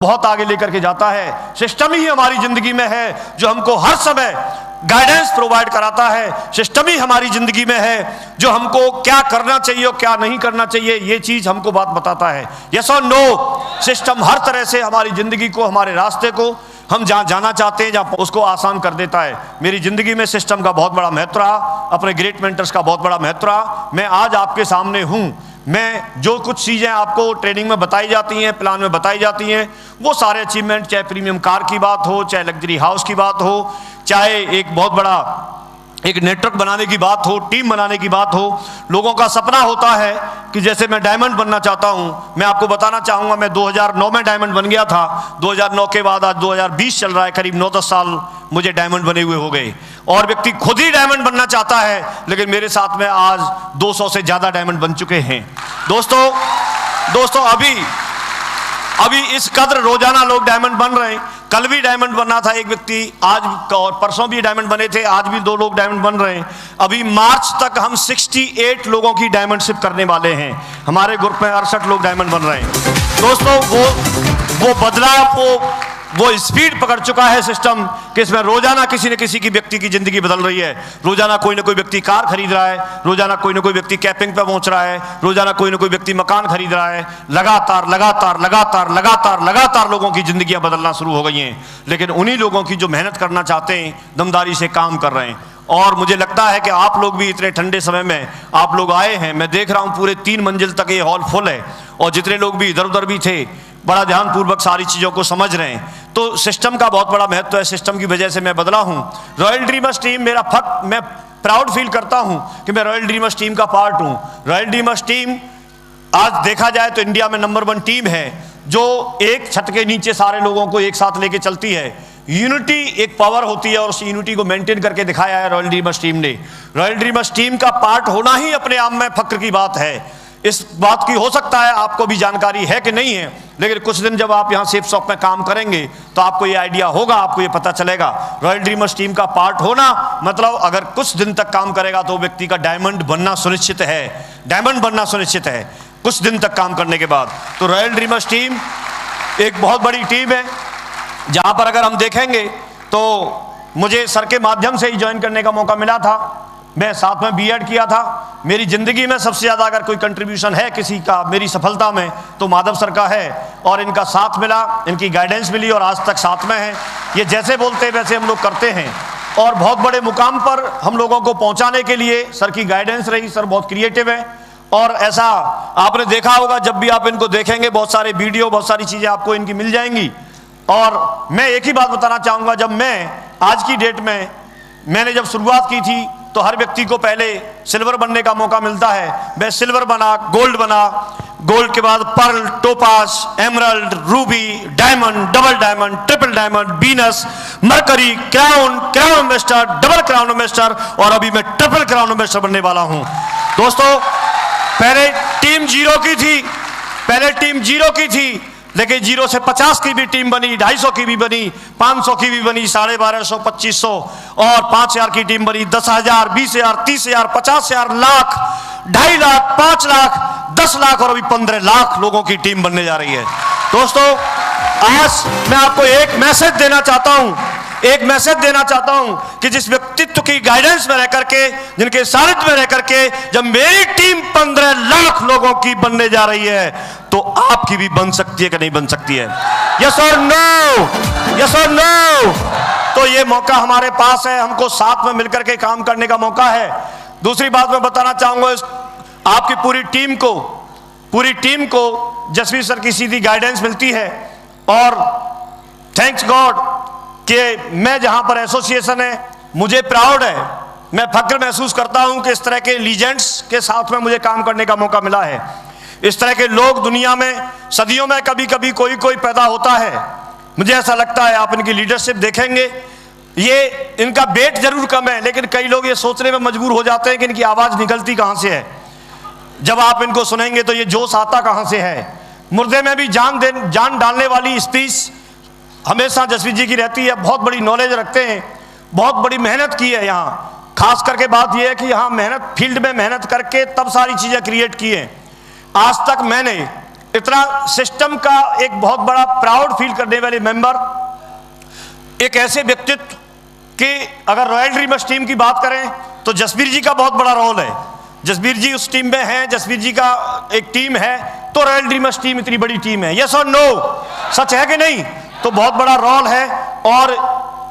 बहुत आगे लेकर के जाता है। सिस्टम ही हमारी जिंदगी में है जो हमको हर समय गाइडेंस प्रोवाइड कराता है। सिस्टम ही हमारी जिंदगी में है जो हमको क्या करना चाहिए और क्या नहीं करना चाहिए, ये चीज हमको बात बताता है। यस और नो, सिस्टम हर तरह से हमारी जिंदगी को, हमारे रास्ते को, हम जहाँ जाना चाहते हैं जहाँ उसको आसान कर देता है। मेरी जिंदगी में सिस्टम का बहुत बड़ा महत्व रहा, अपने ग्रेट मेंटर्स का बहुत बड़ा महत्व रहा। मैं आज आपके सामने हूँ। मैं जो कुछ चीज़ें आपको ट्रेनिंग में बताई जाती हैं, प्लान में बताई जाती हैं, वो सारे अचीवमेंट, चाहे प्रीमियम कार की बात हो, चाहे लग्जरी हाउस की बात हो, चाहे एक बहुत बड़ा एक नेटवर्क बनाने की बात हो, टीम बनाने की बात हो। लोगों का सपना होता है कि जैसे मैं डायमंड बनना चाहता हूं। मैं आपको बताना चाहूंगा, मैं 2009 में डायमंड बन गया था। 2009 के बाद आज 2020 चल रहा है, करीब 9-10 साल मुझे डायमंड बने हुए हो गए। और व्यक्ति खुद ही डायमंड बनना चाहता है, लेकिन मेरे साथ में आज 200 से ज्यादा डायमंड बन चुके हैं। दोस्तों अभी इस कदर रोजाना लोग डायमंड बन रहे हैं। कल भी डायमंड बनना था एक व्यक्ति, आज और परसों भी डायमंड बने थे, आज भी 2 लोग डायमंड बन रहे हैं। अभी मार्च तक हम 68 लोगों की डायमंडशिप करने वाले हैं। हमारे ग्रुप में 68 लोग डायमंड बन रहे हैं। दोस्तों वो बदलाव, वो स्पीड पकड़ चुका है सिस्टम कि इसमें रोजाना किसी न किसी की व्यक्ति की जिंदगी बदल रही है। रोजाना कोई ना कोई व्यक्ति कार खरीद रहा है, रोजाना कोई ना कोई व्यक्ति कैंपिंग पे पहुंच रहा है, रोजाना कोई ना कोई व्यक्ति मकान खरीद रहा है। लगातार लोगों की जिंदगियां बदलना शुरू हो गई हैं। लेकिन उन्हीं लोगों की जो मेहनत करना चाहते हैं, दमदारी से काम कर रहे हैं। और मुझे लगता है कि आप लोग भी इतने ठंडे समय में आप लोग आए हैं। मैं देख रहा हूं पूरे 3 मंजिल तक ये हॉल फुल है, और जितने लोग भी इधर उधर भी थे, बड़ा ध्यानपूर्वक सारी चीज़ों को समझ रहे हैं। तो सिस्टम का बहुत बड़ा महत्व है। सिस्टम की वजह से मैं बदला हूँ। रॉयल ड्रीमर्स टीम मैं प्राउड फील करता हूँ कि मैं रॉयल ड्रीमर्स टीम का पार्ट हूँ। रॉयल ड्रीमर्स टीम आज देखा जाए तो इंडिया में नंबर 1 टीम है जो एक छत के नीचे सारे लोगों को एक साथ लेके चलती है। यूनिटी एक पावर होती है, और उस यूनिटी को मेंटेन करके दिखाया है रॉयल ड्रीमर्स टीम ने। रॉयल ड्रीमर्स टीम का पार्ट होना ही अपने आप में फक्र की बात है। इस बात की हो सकता है आपको भी जानकारी है कि नहीं है, लेकिन कुछ दिन जब आप यहाँ सेफ शॉप में काम करेंगे तो आपको ये आइडिया होगा, आपको ये पता चलेगा। रॉयल ड्रीमर्स टीम का पार्ट होना मतलब अगर कुछ दिन तक काम करेगा तो व्यक्ति का डायमंड बनना सुनिश्चित है। डायमंड बनना सुनिश्चित है कुछ दिन तक काम करने के बाद। तो रॉयल ड्रीमर्स टीम एक बहुत बड़ी टीम है, जहाँ पर अगर हम देखेंगे तो मुझे सर के माध्यम से ही ज्वाइन करने का मौका मिला था। मैं साथ में बीएड किया था। मेरी ज़िंदगी में सबसे ज़्यादा अगर कोई कंट्रीब्यूशन है किसी का मेरी सफलता में तो माधव सर का है, और इनका साथ मिला, इनकी गाइडेंस मिली, और आज तक साथ में हैं। ये जैसे बोलते हैं वैसे हम लोग करते हैं, और बहुत बड़े मुकाम पर हम लोगों को पहुंचाने के लिए सर की गाइडेंस रही। सर बहुत क्रिएटिव है, और ऐसा आपने देखा होगा, जब भी आप इनको देखेंगे बहुत सारे वीडियो, बहुत सारी चीज़ें आपको इनकी मिल जाएंगी। और मैं एक ही बात बताना चाहूँगा, जब मैं आज की डेट में मैंने जब शुरुआत की थी तो हर व्यक्ति को पहले सिल्वर बनने का मौका मिलता है। मैं सिल्वर बना, गोल्ड बना, गोल्ड के बाद pearl, topaz, emerald, ruby, diamond, double diamond, triple diamond, Venus, Mercury, crown master, double crown master, और अभी मैं ट्रिपल क्राउन मेस्टर बनने वाला हूं। दोस्तों पहले टीम 0 की थी, लेकिन 0 से 50 की भी टीम बनी, 250 की भी बनी, 500 की भी बनी, 1250, 2500, और 5000 की टीम बनी, 10,000, 20,000, 30,000, 50,000, लाख, 2.5 लाख, 5 लाख, 10 लाख, और अभी 15 लाख लोगों की टीम बनने जा रही है। दोस्तों आज मैं आपको एक मैसेज देना चाहता हूं कि जिस व्यक्तित्व की गाइडेंस में रह करके, जिनके सानिध्य में रह करके जब मेरी टीम 15 लाख लोगों की बनने जा रही है, तो आपकी भी बन सकती है कि नहीं बन सकती है? यस और नो? तो ये मौका हमारे पास है, हमको साथ में मिलकर के काम करने का मौका है। दूसरी बात मैं बताना चाहूंगा, आपकी पूरी टीम को जसवीर सर की सीधी गाइडेंस मिलती है, और थैंक्स गॉड कि मैं जहां पर एसोसिएशन है, मुझे प्राउड है, मैं फक्र महसूस करता हूं कि इस तरह के लीजेंड्स के साथ में मुझे काम करने का मौका मिला है। इस तरह के लोग दुनिया में सदियों में कभी कभी कोई पैदा होता है। मुझे ऐसा लगता है, आप इनकी लीडरशिप देखेंगे, ये इनका वेट जरूर कम है, लेकिन कई लोग ये सोचने में मजबूर हो जाते हैं कि इनकी आवाज़ निकलती कहाँ से है। जब आप इनको सुनेंगे तो ये जोश आता कहाँ से है। मुर्दे में भी जान डालने वाली स्पीच हमेशा जसवीर जी की रहती है। बहुत बड़ी नॉलेज रखते हैं, बहुत बड़ी मेहनत की है यहाँ। खास करके बात यह है कि यहाँ फील्ड में मेहनत करके तब सारी चीज़ें क्रिएट की हैं। आज तक मैंने इतना सिस्टम का एक बहुत बड़ा प्राउड फील करने वाले मेंबर, एक ऐसे व्यक्तित्व कि अगर रॉयल ड्रीमर्स टीम की बात करें तो जसबीर जी का बहुत बड़ा रोल है। जसबीर जी उस टीम में हैं, जसबीर जी का एक टीम है, तो रॉयल ड्रीमर्स टीम इतनी बड़ी टीम है। यस और नो, सच है कि नहीं? तो बहुत बड़ा रोल है और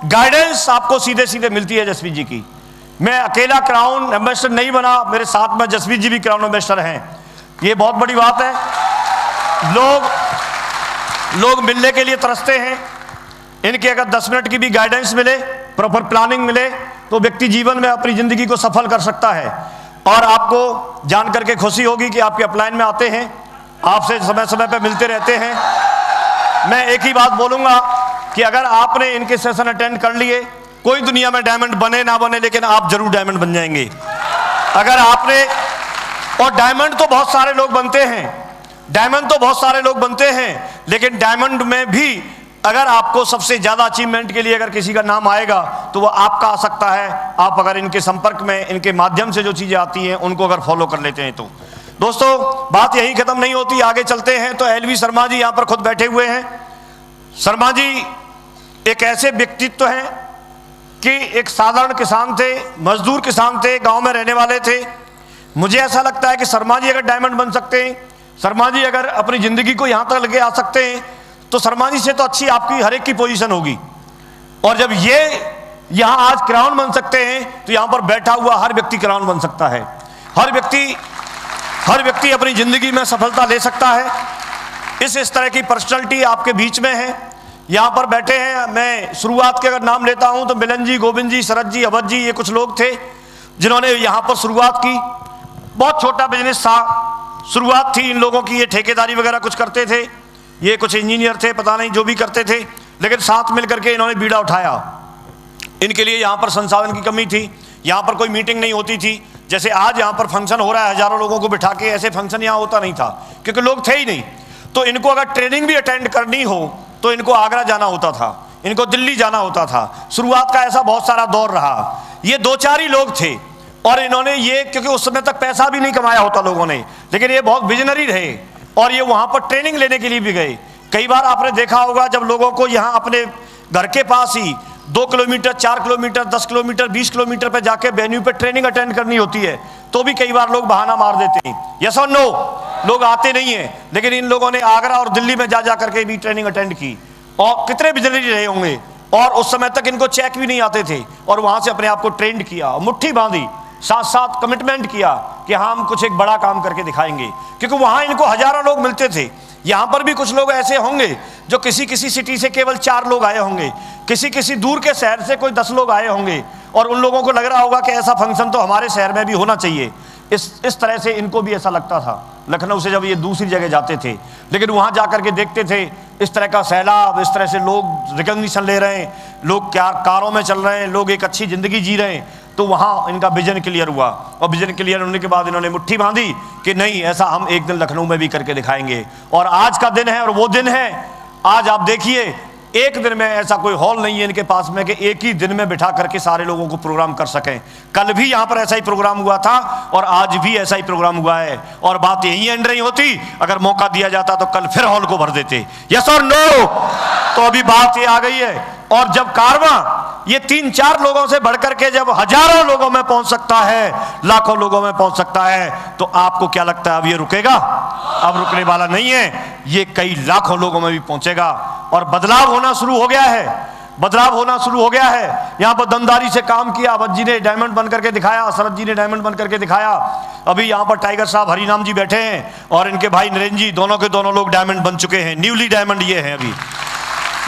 गाइडेंस आपको सीधे सीधे मिलती है जसबीर जी की। मैं अकेला क्राउन एम्बेसडर नहीं बना, मेरे साथ में जसबीर जी भी क्राउन एम्बेसडर हैं, ये बहुत बड़ी बात है। लोग मिलने के लिए तरसते हैं, इनके अगर 10 मिनट की भी गाइडेंस मिले, प्रॉपर प्लानिंग मिले, तो व्यक्ति जीवन में अपनी जिंदगी को सफल कर सकता है। और आपको जान करके खुशी होगी कि आपके अपलाइन में आते हैं, आपसे समय समय पर मिलते रहते हैं। मैं एक ही बात बोलूंगा कि अगर आपने इनके सेशन अटेंड कर लिए, कोई दुनिया में डायमंड बने ना बने, लेकिन आप जरूर डायमंड बन जाएंगे अगर आपने। और डायमंड तो बहुत सारे लोग बनते हैं, डायमंड तो बहुत सारे लोग बनते हैं, लेकिन डायमंड में भी अगर आपको सबसे ज्यादा अचीवमेंट के लिए अगर किसी का नाम आएगा तो वो आपका आ सकता है, आप अगर इनके संपर्क में, इनके माध्यम से जो चीजें आती हैं उनको अगर फॉलो कर लेते हैं तो। दोस्तों, बात यही खत्म नहीं होती, आगे चलते हैं। तो एलवी शर्मा जी यहां पर खुद बैठे हुए हैं। शर्मा जी एक ऐसे व्यक्तित्व हैं कि एक साधारण किसान थे, मजदूर किसान थे, गांव में रहने वाले थे। मुझे ऐसा लगता है कि शर्मा जी अगर डायमंड बन सकते हैं, शर्मा जी अगर अपनी जिंदगी को यहां तक लेके आ सकते हैं, तो शर्मा जी से तो अच्छी आपकी हर एक की पोजीशन होगी। और जब ये यहां आज क्राउन बन सकते हैं, तो यहां पर बैठा हुआ हर व्यक्ति क्राउन बन सकता है। हर व्यक्ति अपनी जिंदगी में सफलता ले सकता है। इस तरह की पर्सनैलिटी आपके बीच में है, यहां पर बैठे हैं। मैं शुरुआत के अगर नाम लेता हूं तो मिलन जी, गोविंद जी, शरद जी, अवध जी, ये कुछ लोग थे जिन्होंने यहां पर शुरुआत की। बहुत छोटा बिजनेस था, शुरुआत थी इन लोगों की, ये ठेकेदारी वगैरह कुछ करते थे, ये कुछ इंजीनियर थे, पता नहीं जो भी करते थे, लेकिन साथ मिलकर के इन्होंने बीड़ा उठाया। इनके लिए यहाँ पर संसाधन की कमी थी, यहाँ पर कोई मीटिंग नहीं होती थी। जैसे आज यहाँ पर फंक्शन हो रहा है, हजारों लोगों को बिठा के, ऐसे फंक्शन यहाँ होता नहीं था क्योंकि लोग थे ही नहीं। तो इनको अगर ट्रेनिंग भी अटेंड करनी हो तो इनको आगरा जाना होता था, इनको दिल्ली जाना होता था। शुरुआत का ऐसा बहुत सारा दौर रहा। ये 2-4 ही लोग थे और इन्होंने ये, क्योंकि उस समय तक पैसा भी नहीं कमाया होता लोगों ने, लेकिन ये बहुत विजनरी रहे और ये वहां पर ट्रेनिंग लेने के लिए भी गए। कई बार आपने देखा होगा जब लोगों को यहाँ अपने घर के पास ही 2 किलोमीटर, 4 किलोमीटर, 10 किलोमीटर, 20 किलोमीटर पे जाके वेन्यू पे ट्रेनिंग अटेंड करनी होती है, तो भी कई बार लोग बहाना मार देते हैं। यस और नो, लोग आते नहीं है। लेकिन इन लोगों ने आगरा और दिल्ली में जा करके भी ट्रेनिंग अटेंड की और कितने विजनरी रहे होंगे। और उस समय तक इनको चेक भी नहीं आते थे और वहां से अपने आप को ट्रेंड किया, मुट्ठी बांधी, साथ साथ कमिटमेंट किया कि हम कुछ एक बड़ा काम करके दिखाएंगे, क्योंकि वहां इनको हजारों लोग मिलते थे। यहां पर भी कुछ लोग ऐसे होंगे जो किसी सिटी से केवल 4 लोग आए होंगे, किसी दूर के शहर से कोई 10 लोग आए होंगे और उन लोगों को लग रहा होगा कि ऐसा फंक्शन तो हमारे शहर में भी होना चाहिए। इस तरह से इनको भी ऐसा लगता था। लखनऊ से जब ये दूसरी जगह जाते थे, लेकिन वहां जाकर के देखते थे इस तरह का सैलाब, इस तरह से लोग रिकॉग्निशन ले रहे हैं, लोग क्या कारों में चल रहे हैं, लोग एक अच्छी जिंदगी जी रहे हैं, तो वहां इनका विजन क्लियर हुआ। और विजन क्लियर होने के बाद इन्होंने मुट्ठी बांधी कि नहीं, ऐसा हम एक दिन लखनऊ में भी करके दिखाएंगे। और आज का दिन है और वो दिन है। आज आप देखिए, एक दिन में ऐसा कोई हॉल नहीं है इनके पास में कि एक ही दिन में बिठा करके सारे लोगों को प्रोग्राम कर सकें। कल भी यहाँ पर ऐसा ही प्रोग्राम हुआ था और आज भी ऐसा ही प्रोग्राम हुआ है। और बात यही एंड नहीं होती, अगर मौका दिया जाता तो कल फिर हॉल को भर देते। यस और नो? तो अभी बात ये आ गई है। और जब कारवां ये 3-4 लोगों से बढ़कर के जब हजारों लोगों में पहुंच सकता है, लाखों लोगों में पहुंच सकता है, तो आपको क्या लगता है अब ये रुकेगा? अब रुकने वाला नहीं है, ये कई लाखों लोगों में भी पहुंचेगा। और बदलाव होना शुरू हो गया है, बदलाव होना शुरू हो गया है। यहां पर दमदारी से काम किया, अवध जी ने डायमंड बन करके दिखाया, शरद जी ने डायमंड बन करके दिखाया। अभी यहां पर टाइगर साहब हरिनाम जी बैठे हैं और इनके भाई नरेंद्र जी, दोनों के दोनों लोग डायमंड बन चुके हैं। न्यूली डायमंड ये हैं, अभी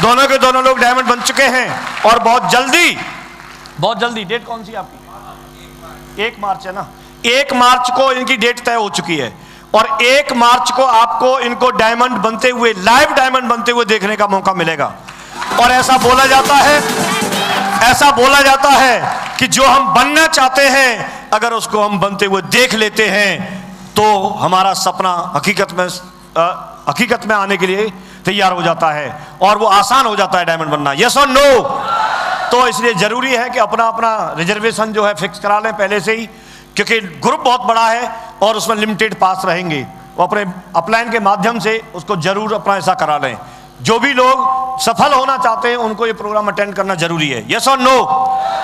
दोनों के दोनों लोग डायमंड बन चुके हैं। और बहुत जल्दी डेट कौन सी आपकी? 1 मार्च है ना? 1 मार्च को इनकी डेट तय हो चुकी है और 1 मार्च को आपको इनको डायमंड बनते हुए, लाइव डायमंड बनते हुए देखने का मौका मिलेगा। और ऐसा बोला जाता है कि जो हम बनना चाहते हैं, अगर उसको हम बनते हुए देख लेते हैं तो हमारा सपना हकीकत में आने के लिए तैयार हो जाता है और वो आसान हो जाता है डायमंड बनना। यस और नो? तो इसलिए जरूरी है कि अपना रिजर्वेशन जो है फिक्स करा लें पहले से ही, क्योंकि ग्रुप बहुत बड़ा है और उसमें लिमिटेड पास रहेंगे। वो अपने अपलाइन के माध्यम से उसको जरूर अपना ऐसा करा लें। जो भी लोग सफल होना चाहते हैं उनको ये प्रोग्राम अटेंड करना जरूरी है। यस और नो?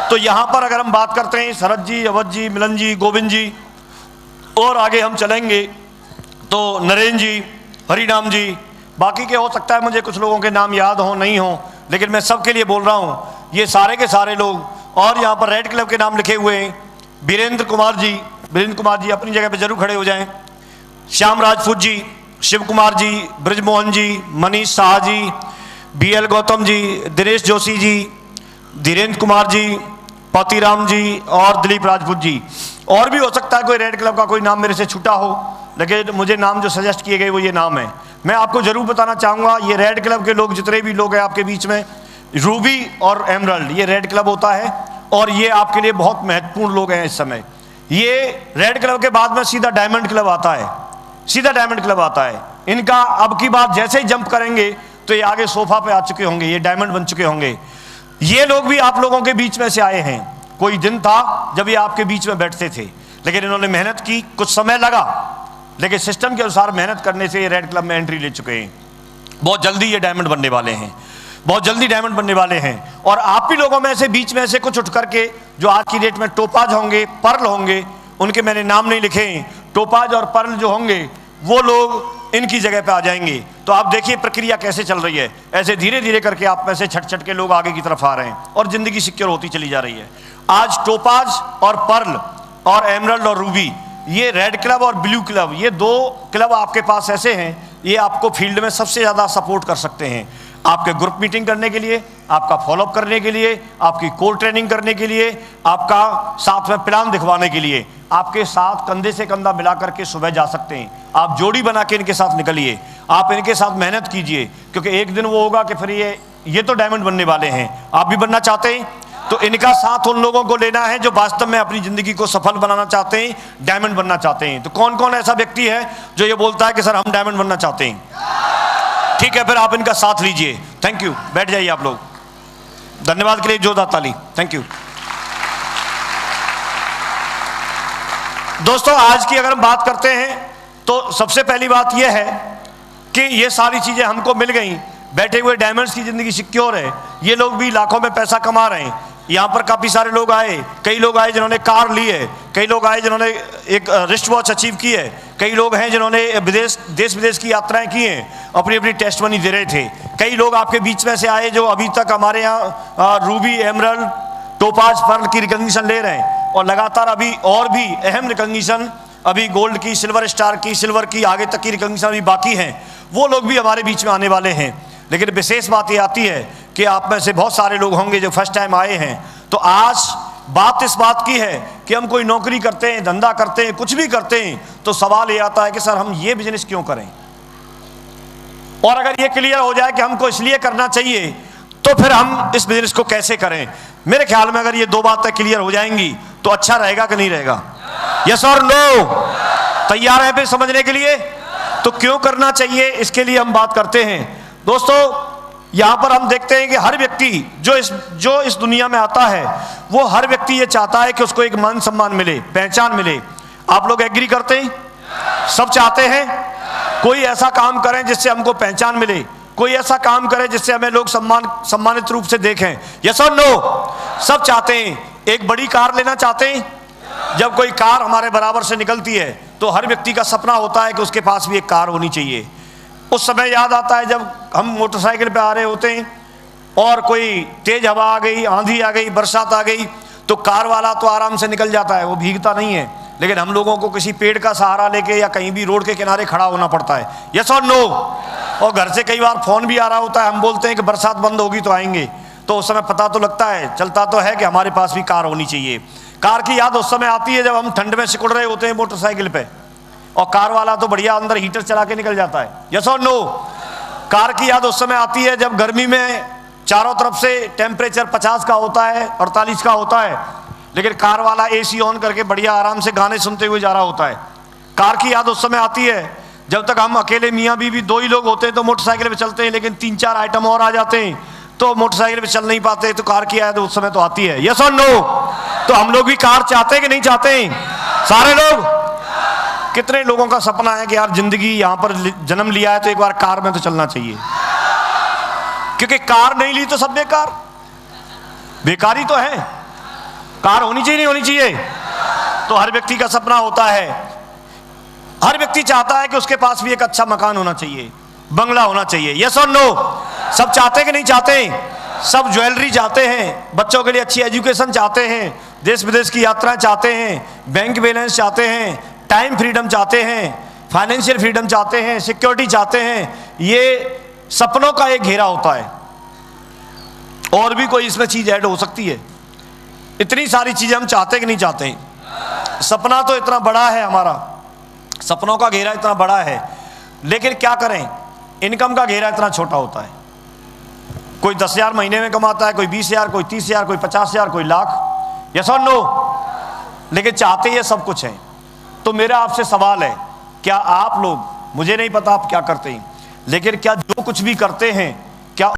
तो यहाँ पर अगर हम बात करते हैं शरद जी, अवध जी, मिलन जी, गोविंद जी, और आगे हम चलेंगे तो नरेंद्र जी, हरिनाम जी, बाकी के हो सकता है मुझे कुछ लोगों के नाम याद हो नहीं हो, लेकिन मैं सबके लिए बोल रहा हूँ ये सारे के सारे लोग। और यहाँ पर रेड क्लब के नाम लिखे हुए हैं, वीरेंद्र कुमार जी अपनी जगह पे जरूर खड़े हो जाएं, श्याम राजपूत जी, शिव कुमार जी, ब्रजमोहन जी, मनीष शाह जी, BL गौतम जी, दिनेश जोशी जी, धीरेन्द्र कुमार जी, पतिराम जी और दिलीप राजपूत जी। और भी हो सकता है कोई रेड क्लब का कोई नाम मेरे से छूटा हो, लेकिन मुझे नाम जो सजेस्ट किए गए वो ये नाम है। मैं आपको जरूर बताना चाहूँगा ये रेड क्लब के लोग जितने भी लोग हैं आपके बीच में, रूबी और एमरल्ड ये रेड क्लब होता है और ये आपके लिए बहुत महत्वपूर्ण लोग हैं इस समय। ये रेड क्लब के बाद में सीधा डायमंड क्लब आता है, सीधा डायमंड क्लब आता है। इनका अब की बात जैसे ही जंप करेंगे तो ये आगे सोफा पे आ चुके होंगे, ये डायमंड बन चुके होंगे। ये लोग भी आप लोगों के बीच में से आए हैं। कोई दिन था जब ये आपके बीच में बैठते थे, लेकिन इन्होंने मेहनत की, कुछ समय लगा, लेकिन सिस्टम के अनुसार मेहनत करने से ये रेड क्लब में एंट्री ले चुके हैं। बहुत जल्दी ये डायमंड बनने वाले हैं, बहुत जल्दी डायमंड बनने वाले हैं। और आप भी लोगों में से बीच में से कुछ उठ करके जो आज की डेट में टोपाज होंगे, पर्ल होंगे, उनके मैंने नाम नहीं लिखे हैं, टोपाज और पर्ल जो होंगे वो लोग इनकी जगह पे आ जाएंगे। तो आप देखिए प्रक्रिया कैसे चल रही है, ऐसे धीरे धीरे करके आप में से छट छट के लोग आगे की तरफ आ रहे हैं और जिंदगी सिक्योर होती चली जा रही है। आज टोपाज और पर्ल और एमरल्ड और रूबी, ये रेड क्लब और ब्लू क्लब, ये दो क्लब आपके पास ऐसे हैं, ये आपको फील्ड में सबसे ज़्यादा सपोर्ट कर सकते हैं। आपके ग्रुप मीटिंग करने के लिए, आपका फॉलोअप करने के लिए, आपकी कोर ट्रेनिंग करने के लिए, आपका साथ में प्लान दिखवाने के लिए, आपके साथ कंधे से कंधा मिला करके सुबह जा सकते हैं। आप जोड़ी बना के इनके साथ निकलिए, आप इनके साथ मेहनत कीजिए, क्योंकि एक दिन वो होगा कि फिर ये तो डायमंड बनने वाले हैं। आप भी बनना चाहते हैं तो इनका साथ उन लोगों को लेना है जो वास्तव में अपनी जिंदगी को सफल बनाना चाहते हैं, डायमंड बनना चाहते हैं। तो कौन कौन ऐसा व्यक्ति है जो ये बोलता है कि सर हम डायमंड बनना चाहते हैं? ठीक है, फिर आप इनका साथ लीजिए। थैंक यू, बैठ जाइए आप लोग। धन्यवाद के लिए जोरदार ताली। Thank you. दोस्तों आज की अगर हम बात करते हैं तो सबसे पहली बात यह है कि ये सारी चीजें हमको मिल गई, बैठे हुए डायमंड्स की जिंदगी सिक्योर है, ये लोग भी लाखों में पैसा कमा रहे हैं। यहाँ पर काफ़ी सारे लोग आए, कई लोग आए जिन्होंने कार ली है, कई लोग आए जिन्होंने एक रिस्ट वॉच अचीव की है, कई लोग हैं जिन्होंने देश विदेश की यात्राएं की हैं, अपनी अपनी टेस्टमनी दे रहे थे। कई लोग आपके बीच में से आए जो अभी तक हमारे यहाँ रूबी, एमरल्ड, टोपाज, पर्ल की रिकॉग्निशन ले रहे हैं और लगातार अभी और भी अहम रिकॉग्निशन, अभी गोल्ड की, सिल्वर स्टार की, सिल्वर की आगे तक की रिकॉग्निशन अभी बाकी हैं, वो लोग भी हमारे बीच में आने वाले हैं। लेकिन विशेष बात ये आती है कि आप में से बहुत सारे लोग होंगे जो फर्स्ट टाइम आए हैं। तो आज बात इस बात की है कि हम कोई नौकरी करते हैं, धंधा करते हैं, कुछ भी करते हैं, तो सवाल ये आता है कि सर हम ये बिजनेस क्यों करें? और अगर ये क्लियर हो जाए कि हमको इसलिए करना चाहिए तो फिर हम इस बिजनेस को कैसे करें? मेरे ख्याल में अगर ये दो बातें क्लियर हो जाएंगी तो अच्छा रहेगा कि नहीं रहेगा? यस और नो? तैयार है फिर समझने के लिए? तो क्यों करना चाहिए इसके लिए हम बात करते हैं। दोस्तों यहाँ पर हम देखते हैं कि हर व्यक्ति जो इस दुनिया में आता है वो हर व्यक्ति ये चाहता है कि उसको एक मान सम्मान मिले, पहचान मिले। आप लोग एग्री करते हैं? सब चाहते हैं कोई ऐसा काम करें जिससे हमको पहचान मिले, कोई ऐसा काम करे जिससे हमें लोग सम्मानित रूप से देखें। यस और नो? सब चाहते हैं। एक बड़ी कार लेना चाहते हैं। जब कोई कार हमारे बराबर से निकलती है तो हर व्यक्ति का सपना होता है कि उसके पास भी एक कार होनी चाहिए। उस समय याद आता है जब हम मोटरसाइकिल पे आ रहे होते हैं और कोई तेज हवा आ गई, आंधी आ गई, बरसात आ गई, तो कार वाला तो आराम से निकल जाता है, वो भीगता नहीं है। लेकिन हम लोगों को किसी पेड़ का सहारा लेके या कहीं भी रोड के किनारे खड़ा होना पड़ता है। यस और नो? और घर से कई बार फोन भी आ रहा होता है, हम बोलते हैं कि बरसात बंद होगी तो आएंगे, तो उस समय पता तो लगता है, चलता तो है कि हमारे पास भी कार होनी चाहिए। कार की याद उस समय आती है जब हम ठंड में सिकुड़ रहे होते हैं मोटरसाइकिल पे, और कार वाला तो बढ़िया अंदर हीटर चला के निकल जाता है। यस और नो? कार की याद उस समय आती है जब गर्मी में चारों तरफ से टेम्परेचर 50 का होता है, 48 का होता है, लेकिन कार वाला एसी ऑन करके बढ़िया आराम से गाने सुनते हुए जा रहा होता है। कार की याद उस समय आती है जब तक हम अकेले मियाँ बीवी दो ही लोग होते हैं तो मोटरसाइकिल पे चलते हैं, लेकिन 3-4 आइटम और आ जाते हैं तो मोटरसाइकिल पे चल नहीं पाते, तो कार की याद उस समय तो आती है। यस और नो? तो हम लोग भी कार चाहते हैं कि नहीं चाहते हैं? सारे लोग कितने लोगों का सपना है कि यार जिंदगी यहां पर जन्म लिया है तो एक बार कार में तो चलना चाहिए, क्योंकि कार नहीं ली तो सब बेकार, बेकारी तो है। कार होनी चाहिए नहीं होनी चाहिए? तो हर व्यक्ति का सपना होता है, हर व्यक्ति चाहता है कि उसके पास भी एक अच्छा मकान होना चाहिए, बंगला होना चाहिए। यस और नो? सब चाहते हैं कि नहीं चाहते? सब ज्वेलरी चाहते हैं, बच्चों के लिए अच्छी एजुकेशन चाहते हैं, देश विदेश की यात्राएं चाहते हैं, बैंक बैलेंस चाहते हैं, टाइम फ्रीडम चाहते हैं, फाइनेंशियल फ्रीडम चाहते हैं, सिक्योरिटी चाहते हैं। ये सपनों का एक घेरा होता है। और भी कोई इसमें चीज ऐड हो सकती है। इतनी सारी चीजें हम चाहते कि नहीं चाहते? सपना तो इतना बड़ा है हमारा, सपनों का घेरा इतना बड़ा है, लेकिन क्या करें, इनकम का घेरा इतना छोटा होता है। कोई 10,000 महीने में कमाता है, कोई 20,000, कोई 30,000, कोई 50,000, कोई लाख। यस और नो? लेकिन चाहते ये सब कुछ है। तो मेरा आपसे सवाल है, क्या आप लोग, मुझे नहीं पता आप क्या करते हैं, लेकिन क्या जो कुछ भी करते हैं क्या